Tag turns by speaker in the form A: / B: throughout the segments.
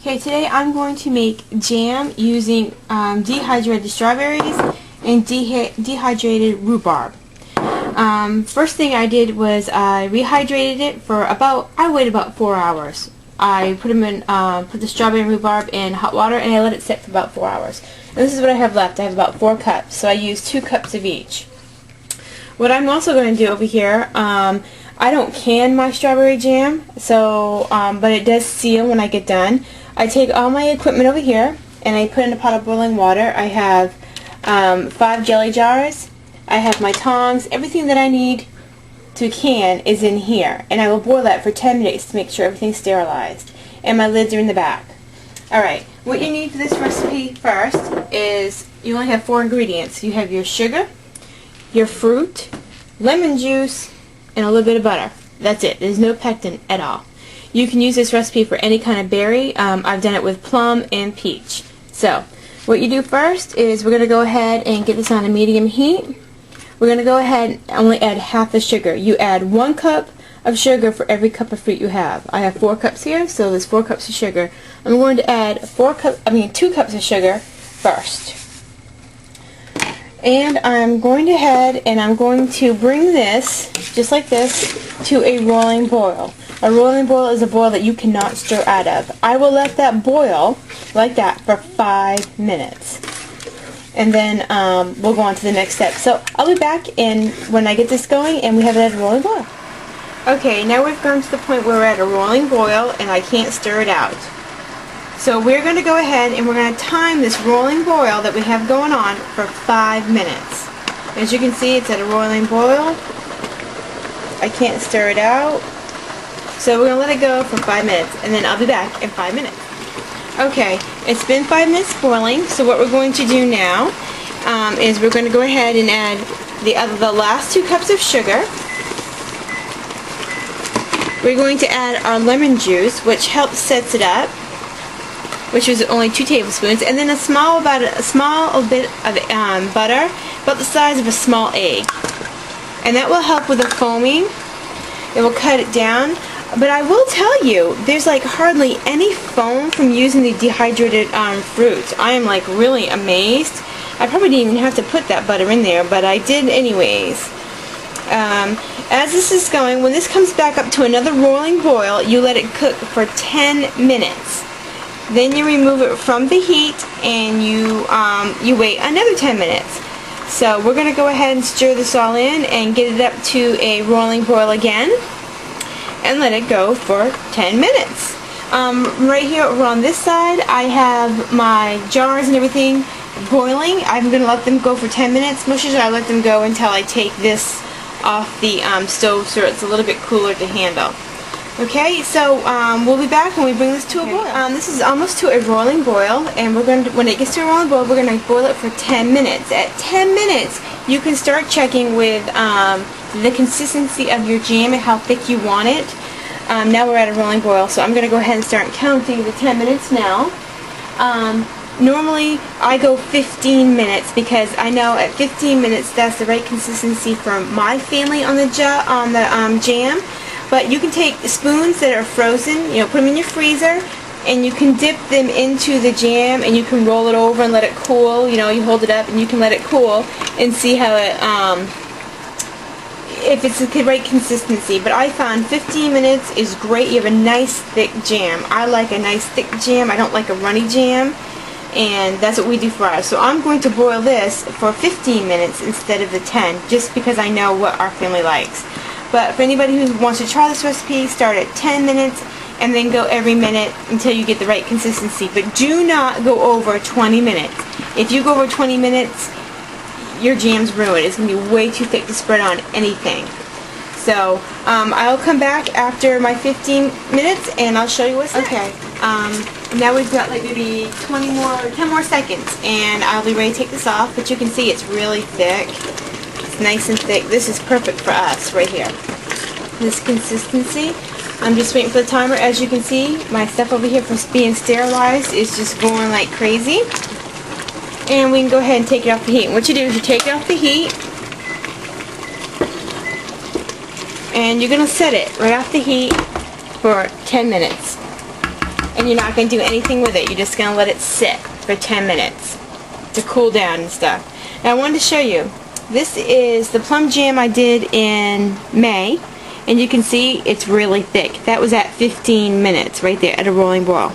A: Okay, today I'm going to make jam using dehydrated strawberries and dehydrated rhubarb. First thing I did was I rehydrated it for I waited about 4 hours. I put the strawberry and rhubarb in hot water and I let it sit for about 4 hours. And this is what I have left. I have about 4 cups, so I use 2 cups of each. What I'm also going to do over here, I don't can my strawberry jam, so but it does seal when I get done. I take all my equipment over here and I put in a pot of boiling water. I have 5 jelly jars. I have my tongs. Everything that I need to can is in here, and I will boil that for 10 minutes to make sure everything's sterilized. And my lids are in the back. Alright, what you need for this recipe first is you only have 4 ingredients. You have your sugar, your fruit, lemon juice, and a little bit of butter. That's it. There's no pectin at all. You can use this recipe for any kind of berry. I've done it with plum and peach. So, what you do first is we're going to go ahead and get this on a medium heat. We're going to go ahead and only add half the sugar. You add 1 cup of sugar for every cup of fruit you have. I have 4 cups here, so there's 4 cups of sugar. I'm going to add 2 cups of sugar first. And I'm going to head and I'm going to bring this, just like this, to a rolling boil. A rolling boil is a boil that you cannot stir out of. I will let that boil like that for 5 minutes. And then we'll go on to the next step. So I'll be back when I get this going and we have it at a rolling boil. Okay, now we've gone to the point where we're at a rolling boil and I can't stir it out. So we're going to go ahead and we're going to time this rolling boil that we have going on for 5 minutes. As you can see, it's at a rolling boil. I can't stir it out. So we're going to let it go for 5 minutes and then I'll be back in 5 minutes. Okay, it's been 5 minutes boiling, so what we're going to do now is we're going to go ahead and add the last 2 cups of sugar. We're going to add our lemon juice, which helps sets it up, which is only 2 tablespoons, and then a small bit of butter, about the size of a small egg. And that will help with the foaming. It will cut it down. But I will tell you, there's like hardly any foam from using the dehydrated fruit. I am like really amazed. I probably didn't even have to put that butter in there, but I did anyways. As this is going, when this comes back up to another rolling boil, you let it cook for 10 minutes. Then you remove it from the heat and you wait another 10 minutes. So we're going to go ahead and stir this all in and get it up to a rolling boil again and let it go for 10 minutes. Right here over on this side I have my jars and everything boiling. I'm going to let them go for 10 minutes. Most usually I let them go until I take this off the stove so it's a little bit cooler to handle. Okay, so we'll be back when we bring this to a boil. This is almost to a rolling boil, and when it gets to a rolling boil, we're going to boil it for 10 minutes. At 10 minutes, you can start checking with the consistency of your jam and how thick you want it. Now we're at a rolling boil, so I'm going to go ahead and start counting the 10 minutes now. Normally, I go 15 minutes because I know at 15 minutes that's the right consistency for my family on the jam. But you can take spoons that are frozen, put them in your freezer, and you can dip them into the jam, and you can roll it over and let it cool. You hold it up and you can let it cool and see how it, if it's the right consistency. But I found 15 minutes is great. You have a nice thick jam. I like a nice thick jam. I don't like a runny jam, and that's what we do for ours. So I'm going to boil this for 15 minutes instead of the 10, just because I know what our family likes. But for anybody who wants to try this recipe, start at 10 minutes and then go every minute until you get the right consistency. But do not go over 20 minutes. If you go over 20 minutes, your jam's ruined. It's going to be way too thick to spread on anything. So I'll come back after my 15 minutes and I'll show you what's next. Okay, now we've got like maybe 10 more seconds and I'll be ready to take this off. But you can see it's really thick. Nice and thick. This is perfect for us right here. This consistency. I'm just waiting for the timer. As you can see, my stuff over here for being sterilized is just going like crazy. And we can go ahead and take it off the heat. And what you do is you take it off the heat and you're going to set it right off the heat for 10 minutes. and you're not going to do anything with it. You're just going to let it sit for 10 minutes to cool down and stuff. Now I wanted to show you. This is the plum jam I did in May, and you can see it's really thick. That was at 15 minutes right there at a rolling boil.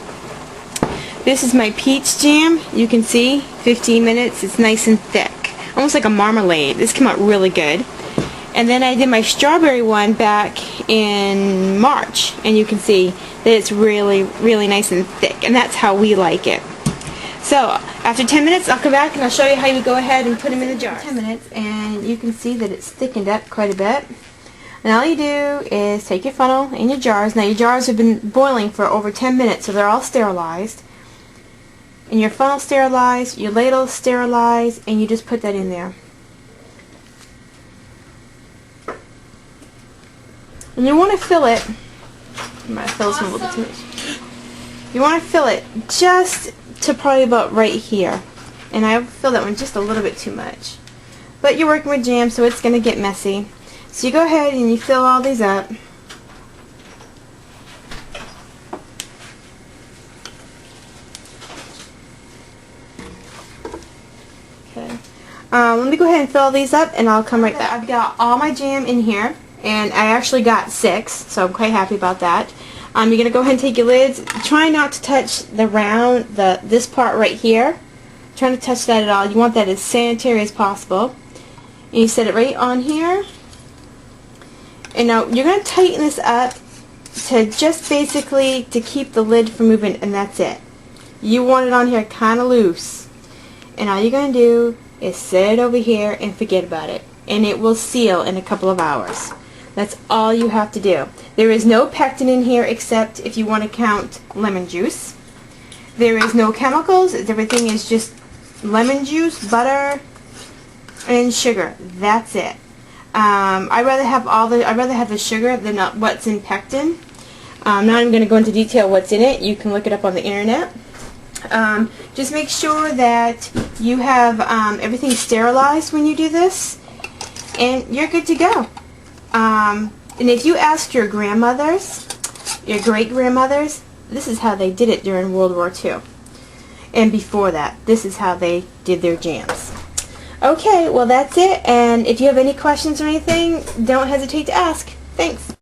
A: This is my peach jam. You can see 15 minutes. It's nice and thick, almost like a marmalade. This came out really good. And then I did my strawberry one back in March, and you can see that it's really, really nice and thick, and that's how we like it. So after 10 minutes, I'll come back and I'll show you how you go ahead and put them in the jar. 10 minutes, and you can see that it's thickened up quite a bit. And all you do is take your funnel and your jars. Now your jars have been boiling for over 10 minutes, so they're all sterilized. And your funnel sterilized, your ladle sterilized, and you just put that in there. And you want to fill it. I might fill this one a little bit too much. You want to fill it just to probably about right here. And I fill that one just a little bit too much. But you're working with jam, so it's going to get messy. So you go ahead and you fill all these up. Okay. Let me go ahead and fill these up, and I'll come right back. I've got all my jam in here. And I actually got 6, so I'm quite happy about that. You're going to go ahead and take your lids. Try not to touch the round, this part right here. Try not to touch that at all. You want that as sanitary as possible. And you set it right on here. And now you're going to tighten this up to just basically to keep the lid from moving, and that's it. You want it on here kind of loose. And all you're going to do is set it over here and forget about it. And it will seal in a couple of hours. That's all you have to do. There is no pectin in here except if you want to count lemon juice. There is no chemicals. Everything is just lemon juice, butter, and sugar. That's it. I'd rather have the sugar than what's in pectin. I'm not even going to go into detail what's in it. You can look it up on the internet. Just make sure that you have everything sterilized when you do this, and you're good to go. And if you ask your grandmothers, your great-grandmothers, this is how they did it during World War II. And before that, this is how they did their jams. Okay, well that's it, and if you have any questions or anything, don't hesitate to ask. Thanks.